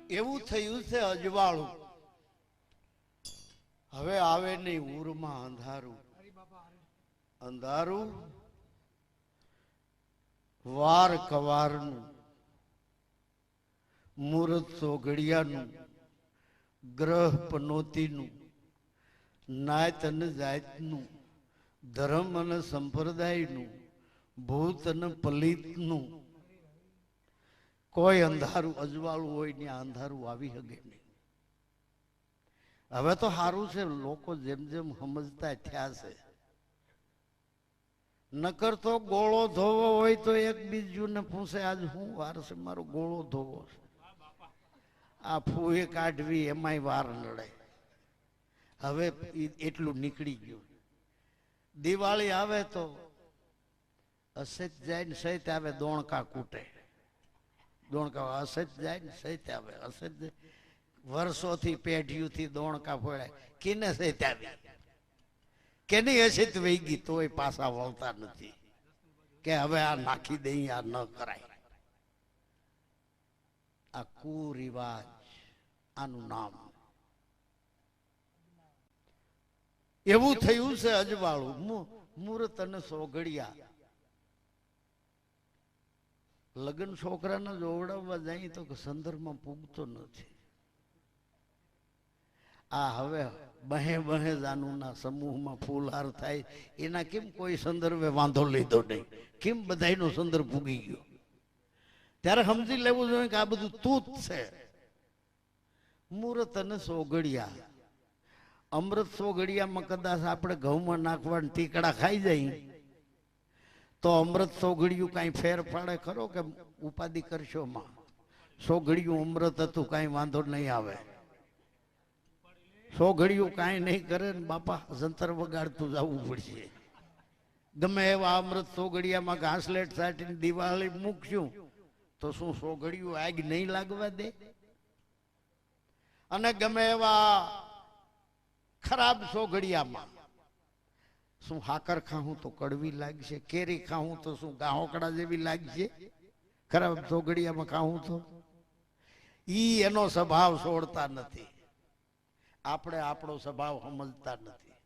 એવું થયું છે અજવાળું, હવે આવે નહીં ઉરમાં અંધારું. અંધારું વાર કવારનું, મુહૂર્ત સોઘડિયાનું, ગ્રહ પનોતીનું, નાત અને જાતનું, ધર્મ અને સંપ્રદાયનું, ભૂત અને પલિતનું. કોઈ અંધારું અજવાળું હોય ને અંધારું આવી શકે નહીં. હવે તો સારું છે, લોકો જેમ જેમ સમજતા થયા છે. નકર તો ગોળો ધોવો હોય તો એક બીજું ને પૂછે આજ શું વાર છે, મારો ગોળો ધોવો છે. આ ફૂએ કાઢવી એમાંય વાર નડે. હવે એટલું નીકળી ગયું. દિવાળી આવે તો અસત જાય ને સહિત આવે, દોણકા કૂટે. દોણકા અસત જાય ને સહિત આવે, અસત વર્ષોથી પેઢીઓથી દોણકા ફોડાય, કિને સહિત આવી, કેની અસત વહી ગઈ તોય પાછા વળતા નથી કે હવે આ નાખી દઈ, આ ન કરાય. આ કુરિવાજ, આનું નામ. એવું થયું છે અજવાળું, મુહૂર્ત અને સોઘડિયા. લગ્ન છોકરાને જોવડાવવા જાય તો સંદર્ભમાં પૂગતો નથી. આ હવે બહે બહે જાનુના સમૂહમાં ફૂલહાર થાય, એના કેમ કોઈ સંદર્ભે વાંધો લીધો નહીં, કેમ બધાનો સંદર્ભ પૂગી ગયો. ત્યારે સમજી લેવું જોઈએ કે આ બધું તૂત છે. મુહૂર્ત અને સોઘડિયા. અમૃત સોઘડિયામાં કદાચ આપણે ઘઉંમાં નાખવાના ટીકડા ખાઈ જાય તો અમૃત સોઘડિયું કાંઈ ફેર પાડે ખરો કે ઉપાધિ કરશો માં? સોઘડિયું અમૃત હતું, કાંઈ વાંધો નહીં આવે. સોઘડિયું કાંઈ નહીં કરે ને બાપા, જંતર વગાડતું જવું પડશે. ગમે એવા અમૃત સોઘડિયામાં ઘાસલેટ સાટીને દિવાળી મૂકશું તો શું સોઘડિયું આગ નહીં લાગવા દે? અને ગમે એવા ખરાબ સોઘડિયામાં શું હાકર ખાવું તો કડવી લાગશે, કેરી ખાવું તો શું ગાહોકડા જેવી લાગશે? ખરાબ સોઘડિયામાં ખાવું તો ઈ એનો સ્વભાવ છોડતા નથી. આપણે આપણો સ્વભાવ સમજતા નથી.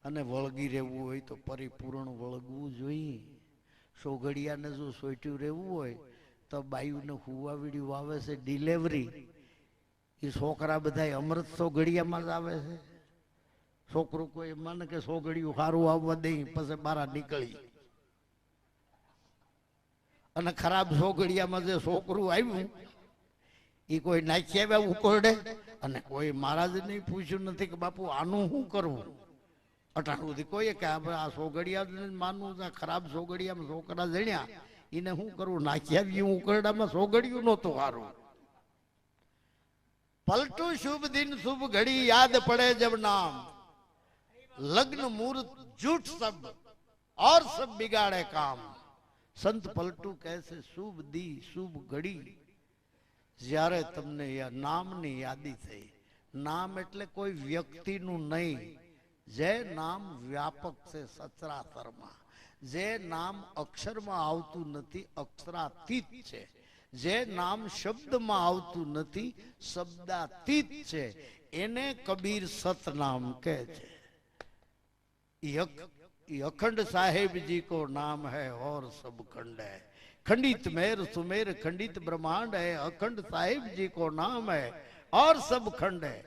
અને વળગી રહેવું હોય તો પરિપૂર્ણ વળગવું જોઈએ. સોઘડિયાને જો સોટ્યું રહેવું હોય તો બાયુને હુવાવીડ્યું આવે છે ડિલેવરી. એ છોકરા બધા અમૃત સોઘડિયામાં જ આવે છે. છોકરો કોઈ માને કે સોઘડિયું સારું આવવા દે પછી બહાર નીકળી. અને ખરાબ સોઘડિયામાં જે છોકરું આવ્યું એ કોઈ નાખી આવ્યા ઉકોરડે, અને કોઈ મહારાજને પૂછ્યું નથી કે બાપુ આનું શું કરવું. અટાણુંથી કોઈએ કે આ સોઘડિયા માનવું, ખરાબ સોઘડિયામાં છોકરા જણ્યા એને શું કરવું, નાખી આવ્યું ઉકરડામાં. સોઘડિયું નહોતું સારું. પલટું શુભ દિન શુભ ઘડી, યાદ પડે જબ નામ, લગ્ન મુહૂર્ત झूठ सब और सब बिगाड़े काम. संत पलटू कैसे शुभ दी शुभ घड़ी, જ્યારે તમને નામની યાદી થઈ. નામ એટલે કોઈ વ્યક્તિનું નહીં. જે નામ વ્યાપક છે સચરાચરમાં, જે નામ અક્ષરમાં આવતું નથી, અક્ષરાતીત છે. જે નામ શબ્દમાં આવતું નથી, શબ્દાતીત છે. એને કબીર સતનામ કહે છે. अखंड साहेब जी को नाम है और सब खंड है. खंडित मेर सुमेर खंडित ब्रह्मांड है. अखंड साहेब जी को नाम है और सब खंड है.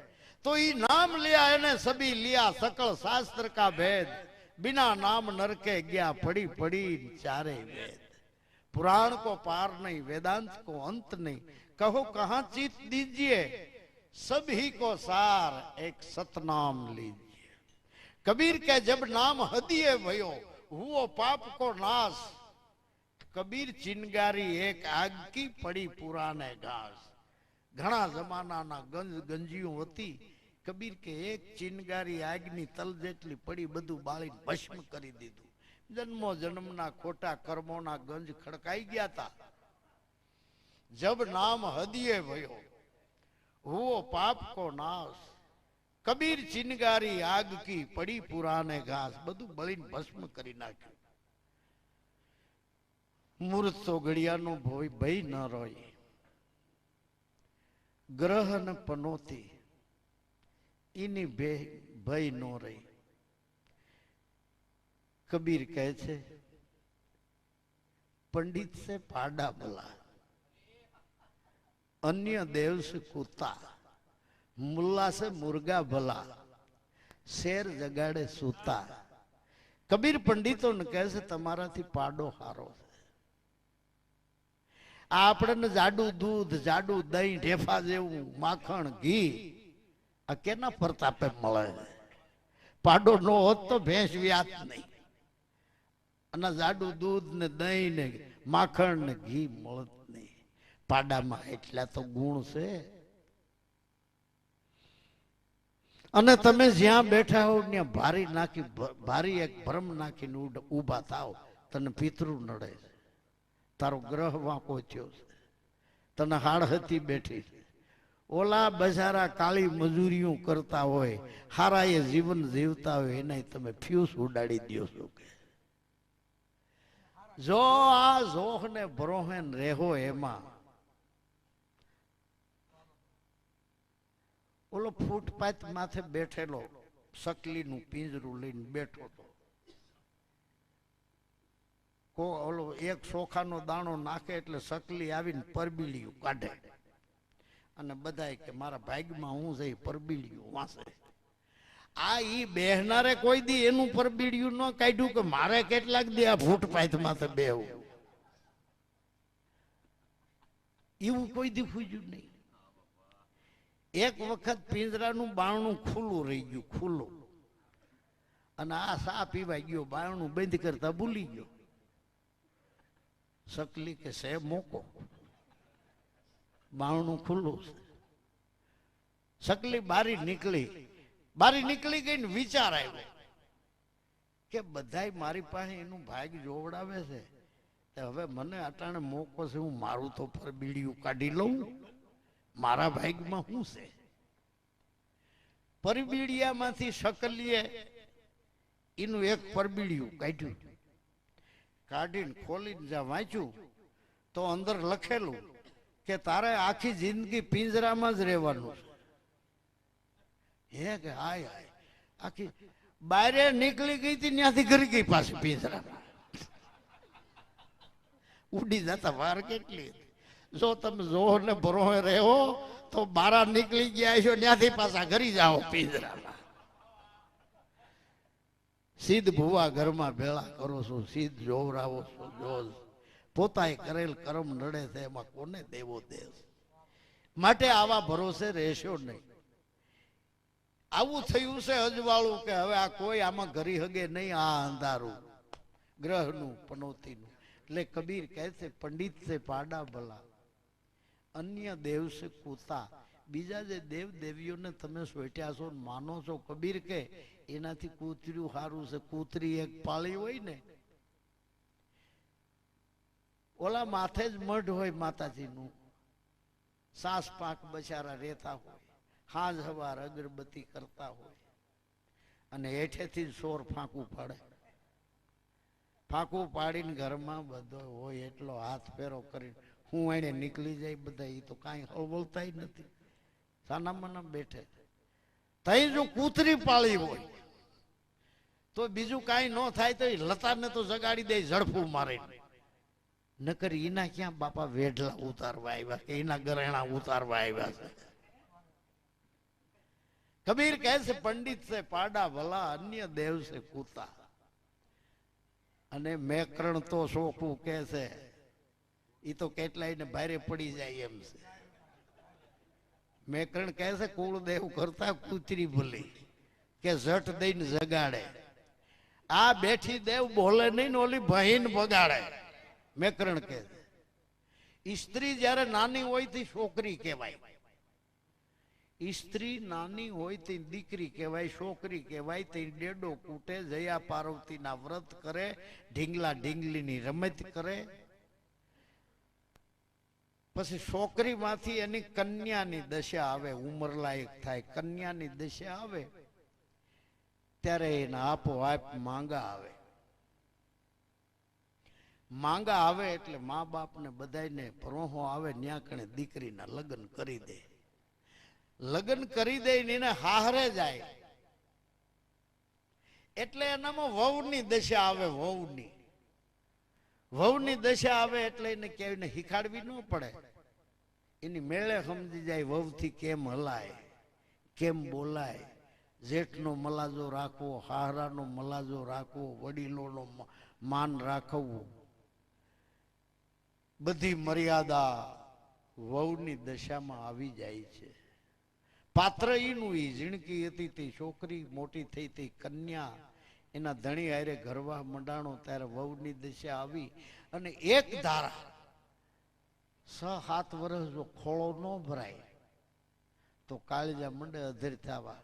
तो ये नाम लिया इन्हें सभी लिया सकल शास्त्र का भेद. बिना नाम नरके गया पड़ी पड़ी चारे वेद. पुराण को पार नहीं, वेदांत को अंत नहीं, कहो कहां चित दीजिए, सभी को सार एक सतनाम लीजिए. कबीर के जब नाम हदिये भयो, हुओ पाप को नाश. कबीर चिंगारी एक आग की पड़ी पुराने घास. घना जमाना ना गंजियों होती. कबीर के एक चिंगारी આગની તલ જેટલી પડી, બધું બાળી ભસ્મ કરી દીધું. જન્મો જન્મના ખોટા કર્મોના ગંજ ખડકાઈ ગયા હતા. જબ નામ હદિયે ભયો, હુઓ પાપ કો નાશ. કબીર ચિનગારી આગ કી પડી પુરાને ઘાસ. બધું બળીને ભસ્મ કરી નાખ્યું. મૂર્ત સોઘડિયાનો ભય ન રોય. ગ્રહ અને પનોતી એની ભય નો રહી. કબીર કહે છે पंडित से पाड़ा भला, अन्य देव से कुत्ता, मुल्ला से मुर्गा भला, शेर जगाड़े सूता. कबीर पंडितो ने કહે છે તમારાથી પાડો હારો છે. આ આપણને જાડું દૂધ, જાડું દહીં, ઢેફા જેવું માખણ, ઘી આ કેના પ્રતાપે મળે છે? પાડો નો હોત તો ભેંસ વ્યાત નહીં, અને જાડું દૂધ ને દહીં ને માખણ ને ઘી મળત નહીં. પાડામાં એટલા તો ગુણ છે. અને તમે જ્યાં બેઠા હો ત્યાં ભારી નાખી, ભારી એક ભ્રમ નાખીને ઊભા થાવ, તને પિતૃ નડે છે, તારો ગ્રહ વાંકો થયો છે, તને હાડહતી બેઠી છે. ઓલા બજારા કાળી મજૂરીઓ કરતા હોય, હારા એ જીવન જીવતા હોય, એને તમે ફ્યુઝ ઉડાડી દો છો. કે જો આ જોહ ને ભરોહેન રેહો એમાં, ઓલો ફૂટપાથ માથે બેઠેલો સકલીનું પિંજરું લઈને બેઠો હતો. ઓલો એક ચોખાનો દાણો નાખે એટલે સકલી આવીને પરબીલિયું કાઢે, અને બધાય કે મારા ભાગમાં હું જઈ પરબીલિયું વાંચે. આ ઈ બેહનારે કોઈ દી એનું પરબીડિયું ન કાઢ્યું કે મારે કેટલાક દી આ ફૂટપાથ માથે બેહવું, એવું કોઈ દી ફૂજ્યું નહીં. એક વખત પિંજરાનું બારણું ખુલ્લું રહી ગયું, ખુલ્લું, અને આ સા પીવા ગયો, બારણું બંધ કરતા ભૂલી ગયો. સકલી કે સે મોકો, બારણું ખુલ્લું છે. સકલી બારી નીકળી ગઈ ને વિચાર આવ્યો કે બધાય મારી પાસે એનું ભાગ જોવડાવે છે, હવે મને અટાણે મોકો છે, હું મારું તો પરબીડિયું કાઢી લઉં, મારા ભાગમાં શું છે? પરબીડિયામાંથી સકલીએ એનું એક પરબીડિયું કાઢ્યું, કાઢીને ખોલીને જ્યાં વાંચ્યું તો અંદર લખેલું કે તારે આખી જિંદગી પિંજરામાં જ રહેવાનું છે. હે કે હાય હાય, આખી બારે નીકળી ગઈ હતી ત્યાંથી ઘરી ગઈ પાછી પિંજરામાં. ઉડી જતા વાર કેટલી. જો તમે જોહ ને ભરોહે રહો તો બારા નીકળી ગયા છો ત્યાંથી પાછા ઘરી જાઓ પિંજરામાં. સિદ્ધ ભુવા ઘરમાં ભેળા કરો છો, સિદ્ધ જોવરાવો છો, જોજ પોતાએ કરેલ કર્મ નડે છે, એમાં કોને દેવો દેશ. માટે આવા ભરોસે રહેશો નહીં. આવું થયું છે અજવાળું કે હવે આ કોઈ આમાં ઘરી હગે નહીં, આ અંધારું ગ્રહનું પનોતીનું. એટલે કબીર કહે છે પંડિત છે પાડા ભલા, અન્ય દેવ છે કૂતા. બીજા જે દેવ દેવીઓને તમે સોટ્યા છો માનો છો, કબીર કે એનાથી કૂતર્યું સારું છે. કૂતરી એક પાળી હોય ને, ઓલા માથે જ મઢ હોય માતાજીનું, સાસ પાક બચારા રહેતા હોય, હાજ હવાર અગરબત્તી કરતા હોય, અને હેઠેથી સોર ફાંકું પાડે. ફાંકું પાડીને ઘરમાં બધો હોય એટલો હાથ ફેરો કરીને હું એને નીકળી જાય બધા, એ તો કાંઈ હળવળતા નથી, સાનામાના બેઠે. તઈ જો કૂતરી પાળી હોય તો બીજું કાંઈ ન થાય તો એ લતાને તો જગાડી દે, ઝડપું મારે. નકર એના ક્યાં બાપા વેઢલા ઉતારવા આવ્યા કે એના ગરેણા ઉતારવા આવ્યા છે. કબીર કહે છે પંડિત છે પાડા ભલા, અન્ય દેવ છે કૂતા. અને મેકરણ તો શોખું કે છે, એ તો કેટલાય ને ભારે પડી જાય એમ છે. મેકરણ કહે છે કુળદેવ કરતા કૂતરી ભૂલી, કે ઝટ દઈને જગાડે. આ બેઠી દેવ બોલે નહીં ને ઓલી બહીન બગાડે. મેકરણ કહે છે સ્ત્રી જયારે નાની હોય તે છોકરી કહેવાય, સ્ત્રી નાની હોય તે દીકરી કહેવાય, છોકરી કહેવાય. તે ડેડો કૂટે, જયા પાર્વતીના વ્રત કરે, ઢીંગલા ઢીંગલીની રમત કરે. પછી છોકરીમાંથી એની કન્યાની દશા આવે, ઉંમર લાયક થાય, કન્યાની દશા આવે ત્યારે એના આપોઆપ માંગા આવે. માંગા આવે એટલે મા બાપ ને બધાને પરોહો આવે, ન્યા કણે દીકરીના લગ્ન કરી દે. લગ્ન કરી દે એને હાહરે જાય એટલે એનામાં વહુની દશા આવે. વહુની દશા આવે એટલે એને ક્યાંય શીખાડવી ન પડે. એની મેળે સમજી જાય વહુથી કેમ હલાય, કેમ બોલાય, જેઠનો મલાજો રાખવો, હાહરાનો મલાજો રાખવો, વડીલોનો માન રાખવું, બધી મર્યાદા વહુની દશામાં આવી જાય છે. પાત્ર ઈનું ઈ ઝીણકી હતી તે છોકરી, મોટી થઈ તે કન્યા, એના ધણી હારે ઘરવા મંડાણો ત્યારે વહુની દશા આવી. અને એક ધારા 6-7 વર્ષ જો ખોળો ન ભરાય તો કાળજા મંડે અધેર થવા.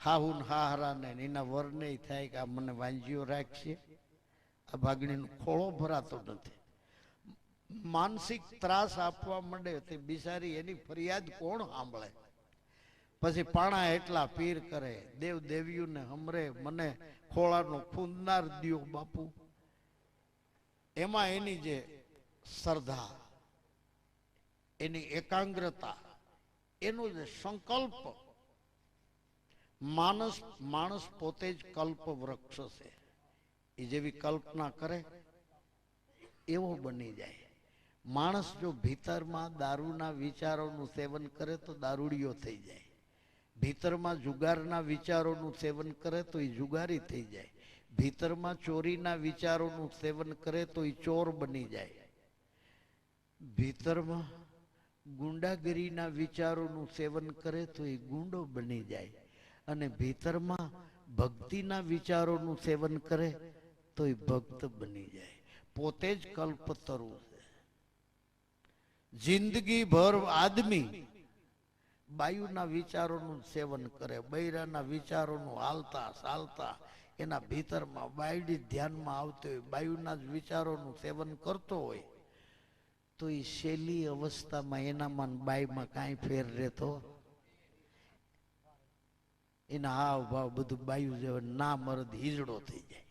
હાહુન હાહરાને એના વરને થાય કે આ મને વાંજીઓ રાખશે, આ ભાગણીનો ખોળો ભરાતો નથી. માનસિક ત્રાસ આપવા માંડે તે બિચારી એની ફરિયાદ કોણ સાંભળે? પછી પાણા એટલા પીર કરે, દેવ દેવીઓને હમરે મને ખોળાનો ખૂંદનાર દિયો બાપુ. એમાં એની જે શ્રદ્ધા, એની એકાગ્રતા, એનો જે સંકલ્પ, માણસ પોતે જ કલ્પ વૃક્ષ છે. એ જેવી કલ્પના કરે એવો બની જાય. માણસ જો ભીતરમાં દારૂના વિચારોનું સેવન કરે તો દારૂડિયો થઈ જાય. ભીતરમાં જુગારના વિચારોનું સેવન કરે તો એ જુગારી થઈ જાય. ભીતરમાં ચોરીના વિચારોનું સેવન કરે તો એ ચોર બની જાય. ભીતરમાં ગુંડાગીરીના વિચારોનું સેવન કરે તો એ ગુંડો બની જાય. અને ભીતરમાં ભક્તિના વિચારોનું સેવન કરે તો એ ભક્ત બની જાય. પોતે જ કલ્પતરુ છે. જિંદગી ભર આદમી બાયુના વિચારોનું સેવન કરે, બૈરાના વિચારોનું હાલતા ચાલતા એના ભીતરમાં બાયડી ધ્યાનમાં આવતી હોય, બાયુના જ વિચારોનું સેવન કરતો હોય તો એ શેલી અવસ્થામાં એનામાં બાયમાં કાંઈ ફેર રહેતો. એના હાવ ભાવ બધું બાયુ જેવો ના મરદ હિજડો થઈ જાય,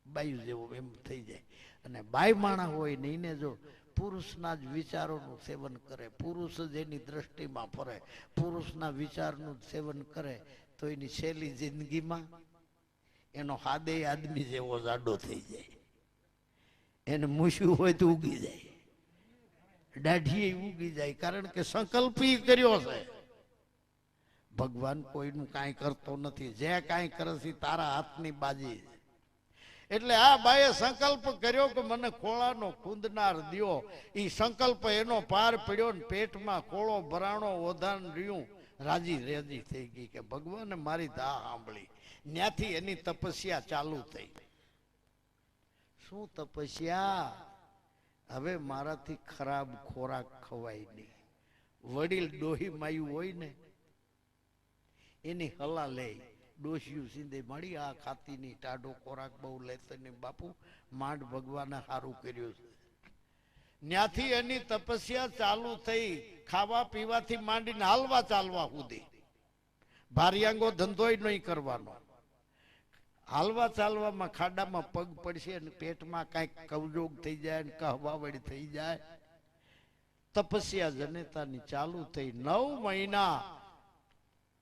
બાયુ જેવો એમ થઈ જાય. અને બાય માણા હોય ને એને જો પુરુષના જ વિચારોનું સેવન કરે, પુરુષ જ એની દ્રષ્ટિમાં ફરે, પુરુષના વિચારનું સેવન કરે તો એની છેલ્લી જિંદગીમાં એનો હાદે આદમી જેવો જાડો થઈ જાય. એને મૂછ્યું હોય તો ઉગી જાય, દાઢીએ ઉગી જાય, કારણ કે સંકલ્પ કર્યો છે. ભગવાન કોઈનું કાંઈ કરતો નથી, જે કાંઈ કરે છે તારા હાથની બાજી. એટલે આ બાએ સંકલ્પ કર્યો કે મને ખોળાનો ખૂંદનાર દિયો. એ સંકલ્પ એનો પાર પડ્યો ને પેટમાં ખોળો ભરાણો, ઓધાન રહ્યું, રાજી રેજી થઈ ગઈ કે ભગવાને મારી ધા સાંભળી. ત્યાંથી એની તપસ્યા ચાલુ થઈ. શું તપસ્યા? હવે મારાથી ખરાબ ખોરાક ખવાય નહીં. વડીલ ડોહી માયું હોય ને એની હલા લે, ડોશિયું સીંધે મળી આ ખાતી ની ટાઢો ખોરાક બહુ લેતો ને બાપુ માંડ ભગવાને સારું કર્યું છે. ત્યાંથી એની તપસ્યા ચાલુ થઈ. ખાવા પીવાથી માંડીને હાલવા ચાલવા સુધી ભારિયાંગો ધંધોય નહીં કરવાનો. હાલવા ચાલવામાં ખાડામાં પગ પડશે અને પેટમાં કાંઈક કવજોગ થઈ જાય ને કહવાવડી થઈ જાય. તપસ્યા જનેતાની ચાલુ થઈ. 9 મહિના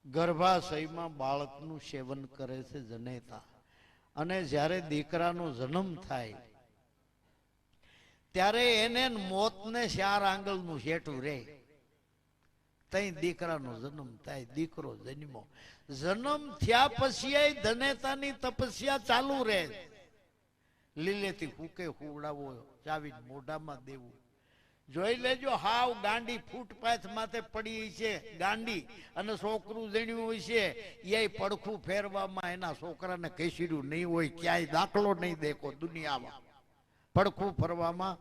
ગર્ભાશયમાં બાળકનું સેવન કરે છે જનેતા. અને જ્યારે દીકરાનો જન્મ થાય ત્યારે એને મોતને 4 આંગળનું શેઠું રે. તઈ દીકરાનો જન્મ થાય, દીકરો જન્મો. જન્મ થયા પછી જનેતાની તપસ્યા ચાલુ રહે. લીલેથી ફૂકે હુવડાવો, ચાવીને મોઢામાં દેવું. જોઈ લેજો, હાવ ગાંડી ફૂટપાથ માથે પડી છે ગાંડી, અને છોકરું જણ્યું હોય છે એ પડખું ફેરવામાં એના છોકરાને કહીશું નહીં હોય, ક્યાંય દાખલો નહીં દેખો દુનિયામાં. પડખું ફરવામાં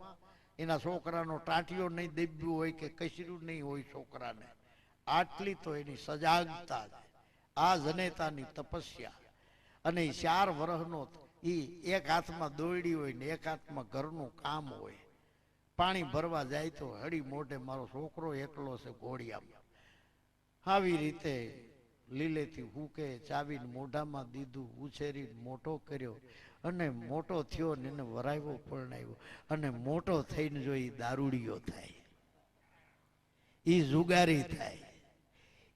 એના છોકરાનો ટાંટિયો નહીં દેબ્યું હોય કે કશીરું નહીં હોય છોકરાને. આટલી તો એની સજાગતા છે. આ જનેતાની તપસ્યા. અને 4 વર્ષનો એ એક હાથમાં દોરડી હોય ને એક હાથમાં ઘરનું કામ હોય. પાણી ભરવા જાય તો હળી મોઢે મારો છોકરો એકલો છે ઘોડિયામાં. આવી રીતે લીલેથી હુકે, ચાવીને મોઢામાં દીધું, ઉછેરી મોટો કર્યો. અને મોટો થયો ને એને વરાવ્યો પરણાવ્યો. અને મોટો થઈને જો એ દારૂડિયો થાય, એ જુગારી થાય,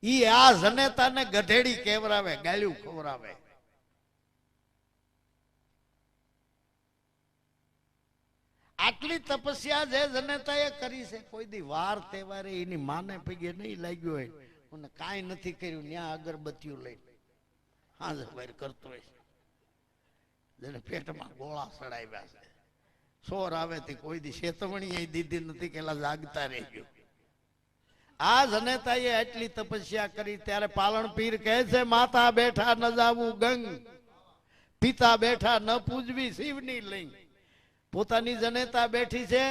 ઈ આ જનેતાને ગધેડી કેવરાવે, ગાળ્યું ખવરાવે. આટલી તપસ્યા જે જનેતાએ કરી છે, કોઈ દી વાર તહેવારે એની માને પગે નહીં લાગ્યો હોય, અને કાંઈ નથી કર્યું, ત્યાં અગરબત્તીઓ લઈને હાજર વાર કરતો હોય છે. જેને પેટમાં ગોળા ચડાવ્યા છે, સોર આવે તે કોઈ દી શેતવણી દીધી નથી કે જાગતા રહેજો. આ જનેતાએ આટલી તપસ્યા કરી ત્યારે પાલણ પીર કહે છે, માતા બેઠા ન જાવું ગંગ, પિતા બેઠા ન પૂજવી શિવની લિંગ. પોતાની જનેતા બેઠી છે,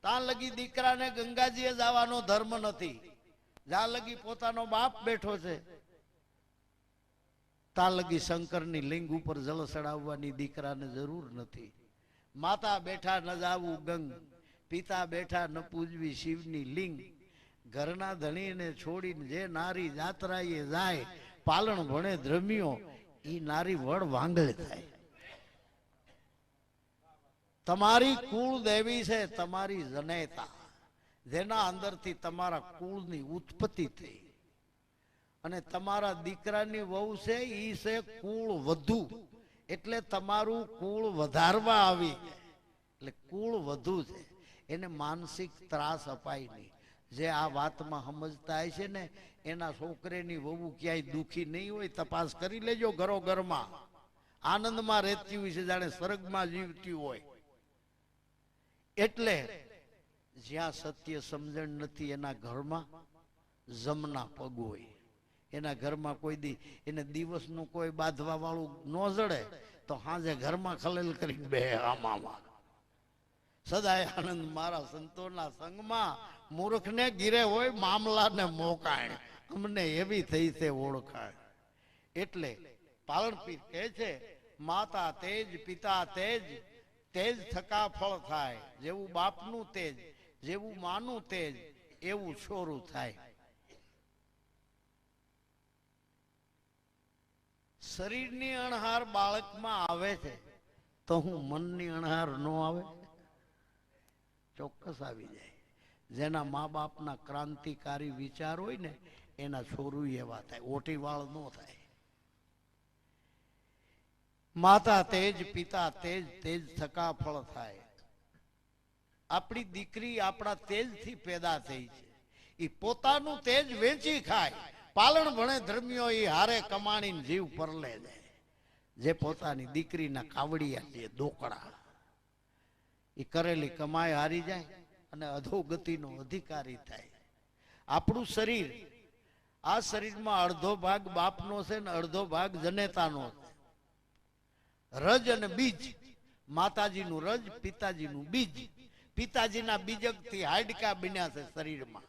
ત્યાં લગી દીકરાને ગંગાજીએ જવાનો ધર્મ નથી. જ્યાં લગી પોતાનો બાપ બેઠો છે, ત્યાં લગી શંકરની લિંગ ઉપર જળ ચડાવવાની દીકરાને જરૂર નથી. માતા બેઠા ન જાવું ગંગ, પિતા બેઠા ન પૂજવી શિવની લિંગ. ઘરના ધણીને છોડીને જે નારી જાત્રાએ જાય, પાલણ ભણે ધ્રમ્યો, ઈ નારી વડ વાંગળ થાય. તમારી કુળ દેવી છે તમારી જનેતા, જેના અંદરથી તમારા કુળની ઉત્પત્તિ થઈ. અને તમારા દીકરાની વહુ છે, ઈ છે કુળ વધુ, એટલે તમારું કુળ વધારવા આવી. એટલે કુળ વધુ છે, એને માનસિક ત્રાસ અપાય નહીં. જે આ વાતમાં સમજતા છે ને, એના છોકરેની વહુ ક્યાંય દુખી નહીં હોય. તપાસ કરી લેજો, ઘરો ઘરમાં આનંદમાં રહેતી હોય છે, જાણે સ્વર્ગમાં જીવતી હોય. એટલે જ્યાં સત્ય સમજણ નથી, એના ઘરમાં જમના પગ હોય. એના ઘરમાં કોઈ દી એને દિવસનું કોઈ બાંધવા વાળું ન જડે તો હાજે ઘરમાં ખલેલ કરીને બે આમાં. સદાય આનંદ મારા સંતોના સંગમાં, મૂર્ખને ગીરે હોય મામલાને મોકાણ, અમને એવી થઈ છે ઓળખાણ. એટલે પાલણ પીર કહે છે, માતા તેજ પિતા તેજ, તેજ થકા ફળ થાય. જેવું બાપનું તેજ, જેવું માનું તેજ, એવું છોરું થાય. શરીરની અણહાર બાળકમાં આવે છે, તો હું મનની અણહાર ન આવે? ચોક્કસ આવી જાય. જેના મા બાપના ક્રાંતિકારી વિચાર હોય ને, એના છોરું એવા થાય, ઓટી વાળ ન થાય. માતા તેજ પિતા તેજ, તેજ થકા ફળ થાય. આપણી દીકરી આપણા તેજથી પેદા થઈ છે. એ પોતાનું તેજ વેચી ખાય. પાલણ ભણે ધર્મીઓ એ હારે કમાણીને જીવ પરલે જાય. જે પોતાની દીકરીના કાવડિયા છે, દોકડા, એ કરેલી કમાઈ હારી જાય અને અધોગતિનો અધિકારી થાય. આપણું શરીર, આ શરીરમાં અડધો ભાગ બાપનો છે ને અડધો ભાગ જનેતાનો છે. રજ અને બીજ, માતાજીનું રજ, પિતાજીનું બીજ. પિતાજીના બીજકથી હાડકા બન્યા છે શરીરમાં.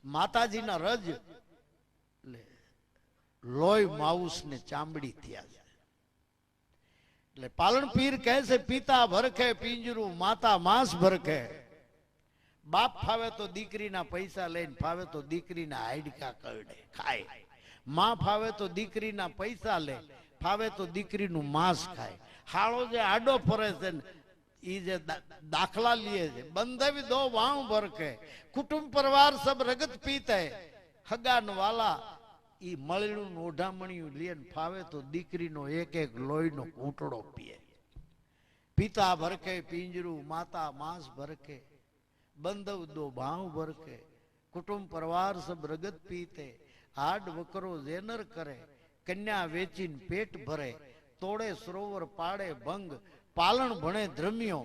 માતાજીના રજ લોહી માઉસ ને ચામડી થયા છે. એટલે પાલણ પીર કહે છે, પિતા ભરખે પિંજરું, માતા માંસ ભરખે. બાપ ફાવે તો દીકરીના પૈસા લઈને, ફાવે તો દીકરીના હાડકા કરડે ખાય. માં ફાવે તો દીકરીના પૈસા લે, ફાવે તો દીકરીનું માંસ ખાય. હાળો જે આડો ફરે છે ને, ઈ જે દાખલા લે છે, બંધવી દો વાવ ભરખે, કુટુંબ પરિવાર સબ રગત પીતે. હગાન વાલા ઈ મળીનું ઓઢામણિયું લે, ફાવે તો દીકરીનો એક એક લોહીનો ઘૂંટડો પીએ. પિતા ભરખે પિંજરું, માતા માંસ ભરખે. બંધવ દો ભાવ ભરખે, કુટુંબ પરિવાર સબ રગત પીતે. હાડ વકરો જેનર કરે, કન્યા વેચીને પેટ ભરે. તોડે સરોવર પાડે ભંગ, પાલણ ભણે ધ્રમ્યો.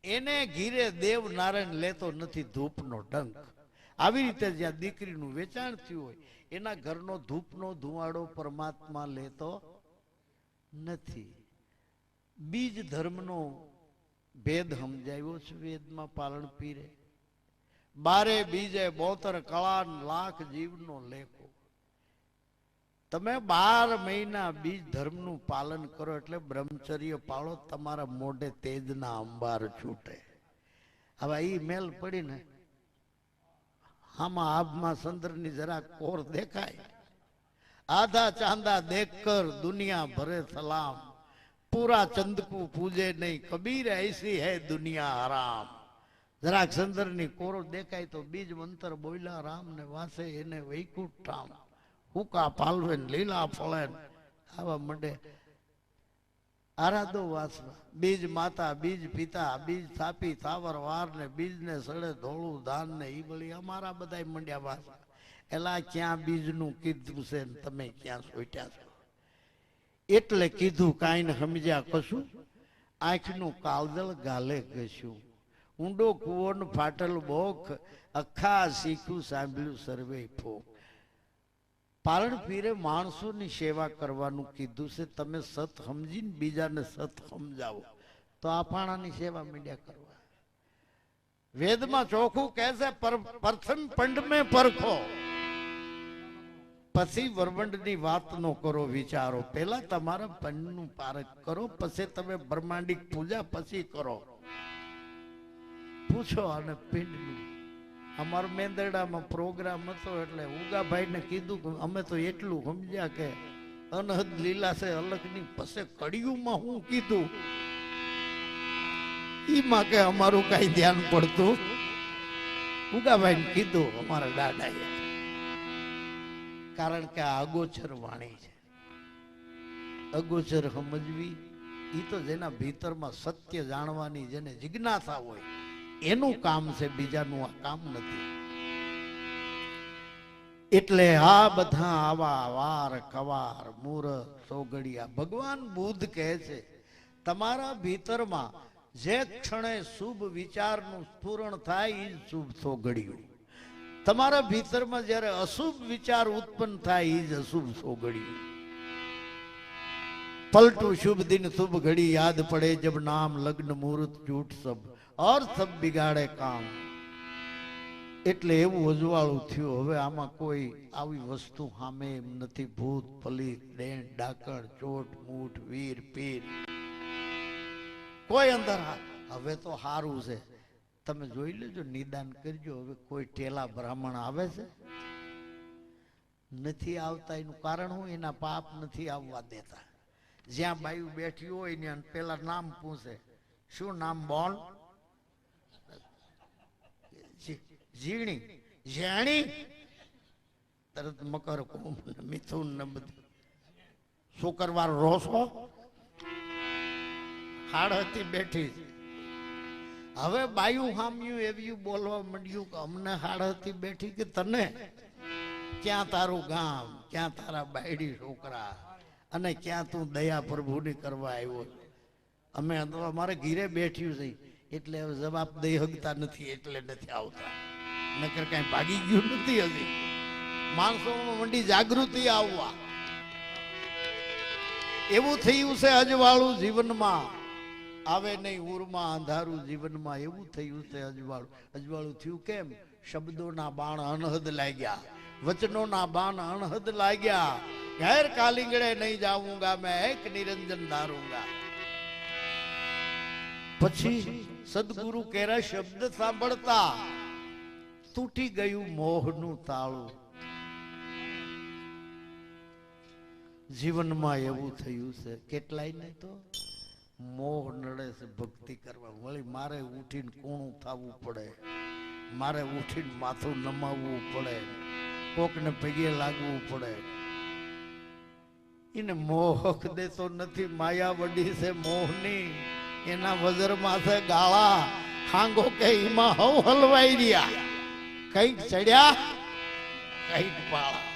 એને ઘીરે દેવ નારાયણ લેતો નથી ધૂપનો ડંક. આવી રીતે જ્યાં દીકરીનું વેચાણ થયું હોય, એના ઘરનો ધૂપનો ધુવાડો પરમાત્મા લેતો નથી. બીજ ધર્મનો ભેદ સમજાવ્યો છે વેદમાં પાલણ પીરે. 12 બીજે 72 કળા લાખ જીવનો લેખો. તમે 12 મહિના બીજ ધર્મનું પાલન કરો એટલે બ્રહ્મચર્ય પાળો, તમારા મોઢે તેજના અંબાર છૂટે. હવે ઈ મેલ પડીને આમાં આભમાં ચંદ્રની જરા કોર દેખાય. આધા ચાંદા દેખ કર દુનિયા ભરે સલામ, પૂરા ચંદ કો પૂજે નહીં કબીર, ऐसी है दुनिया हराम. જરાક સંદરની કોરો દેખાય તો બીજ મંતર બોલ્યા રામ ને વાસે એને વૈકુંઠ ઠામ હુકા પાલવે લીલા ફળે આવા મંડે આરાધો વાસવા બીજ માતા બીજ પિતા બીજ થાપી થાવર વાર ને બીજ ને સડે ધોળું ધાન ને ઈ બળી અમારા બધા મંડ્યા વાસવા એલા ક્યાં બીજનું કીધું છે ને તમે ક્યાં સોટ્યા છો એટલે કીધું કાંઈ ને સમજ્યા કશું આંખનું કાવદળ ગાલે ઘસ્યું ઊંડો કુવો ને ફાટલ બોખ અખા શીખ્યું સાંભળ્યું સર્વે ફોક પારણ પીરે માણસોની સેવા કરવાનું કીધું છે તમે સત સમજીને બીજાને સત સમજાવો તો આ પાણાની સેવા મીડિયા કરવા વેદમાં ચોખ્ખું કહે છે પ્રથમ પંડ મેં પરખો પછી વરવંડની વાત નો કરો વિચારો પહેલા તમારા પંડનું પારખ કરો પછી તમે બ્રહ્માંડિક પૂજા પછી કરો પૂછો અને પિંડનું અમારો મેંદરડામાં પ્રોગ્રામ હતો એટલે ઉગાભાઈ ને કીધું કે અમે તો એટલું સમજ્યા કે અનહદ લીલા છે અલગની પછી કડિયુંમાં હું કીધું ઈમાં કે અમારું કઈ ધ્યાન પડતું ઉગાભાઈ ને કીધું અમારા દાદાએ કારણ કે આ અગોચર વાણી છે અગોચર સમજવી ઈ તો જેના ભીતરમાં સત્ય જાણવાની જેને જિજ્ઞાસા હોય એનું કામ છે બીજાનું આ કામ નથી એટલે આ બધા આવા વાર કવાર મૂરત સોગડિયા ભગવાન બુદ્ધ કહે છે તમારા ભીતરમાં જે ક્ષણે શુભ વિચારનું સ્ફુરણ થાય એ શુભ સોગડિયું તમારા ભીતરમાં જ્યારે અશુભ વિચાર ઉત્પન્ન થાય એ જ અશુભ સોગડિયું પલટું શુભ દિન શુભ ઘડી યાદ પડે જબ નામ લગ્ન મુહૂર્ત જૂઠ સબ और सब बिगाड़े काम એટલે એવું અજવાળું થયું હવે આમાં કોઈ આવી વસ્તુ સામે એમ નથી ભૂત પલીત ડેણ ડાકણ ચોટ મૂઠ વીર પીર કોઈ અંદર હવે તો સારું છે તમે જોઈ લેજો નિદાન કરજો હવે કોઈ ટેલા બ્રાહ્મણ આવે છે નથી આવતા એનું કારણ હું એના પાપ નથી આવવા દેતા જ્યાં બાયું બેઠી હોય ને પેલા નામ પૂછે શું નામ બોલ જીણી જેણી તરત મકર કુંભ મિથુન ને બધું શુક્રવાર રોસો હાડ હતી બેઠી હવે બાયું હામ્યું એવું બોલવા માંડ્યું કે અમને હાડ હતી બેઠી કે તને ક્યાં તારું ગામ ક્યાં તારા બાયડી છોકરા અને ક્યાં તું દયા પ્રભુની કરવા આવ્યો અમે અમારે ઘીરે બેઠ્યું છે એટલે હવે જવાબ દઈ હકતા નથી એટલે નથી આવતા નકર કઈ ભાગી ગયું નથી હજી માણસોમાં મંડી જાગૃતિ આવવા એવું થયું છે અજવાળું જીવનમાં આવે નહીં ઉરમાં અંધારું જીવનમાં એવું થયું છે અજવાળું થયું કેમ શબ્દોના બાણ અનહદ લાગ્યા વચનોના બાણ અનહદ લાગ્યા ઘેર કાલિંગડે નહીં જાઉંગા મેં એક નિરંજન ધારૂંગા પછી સદગુરુ કેરા શબ્દ સાંભળતા તૂટી ગયું મોહનું તાળું જીવનમાં એવું થયું છે કેટલાય ને તો મોહ નડે છે ભક્તિ કરવા વળી મારે ઉઠીને કોણું થવું પડે મારે ઉઠીને માથું નમાવવું પડે કોકને પગે લાગવું પડે એને મોહક દેતો નથી માયા વડી છે મોહની એના વજરમાં છે ગાળા હાંગો કે એમાં હવ હલવાઈ રહ્યા કઈક ચડ્યા કઈક પાળા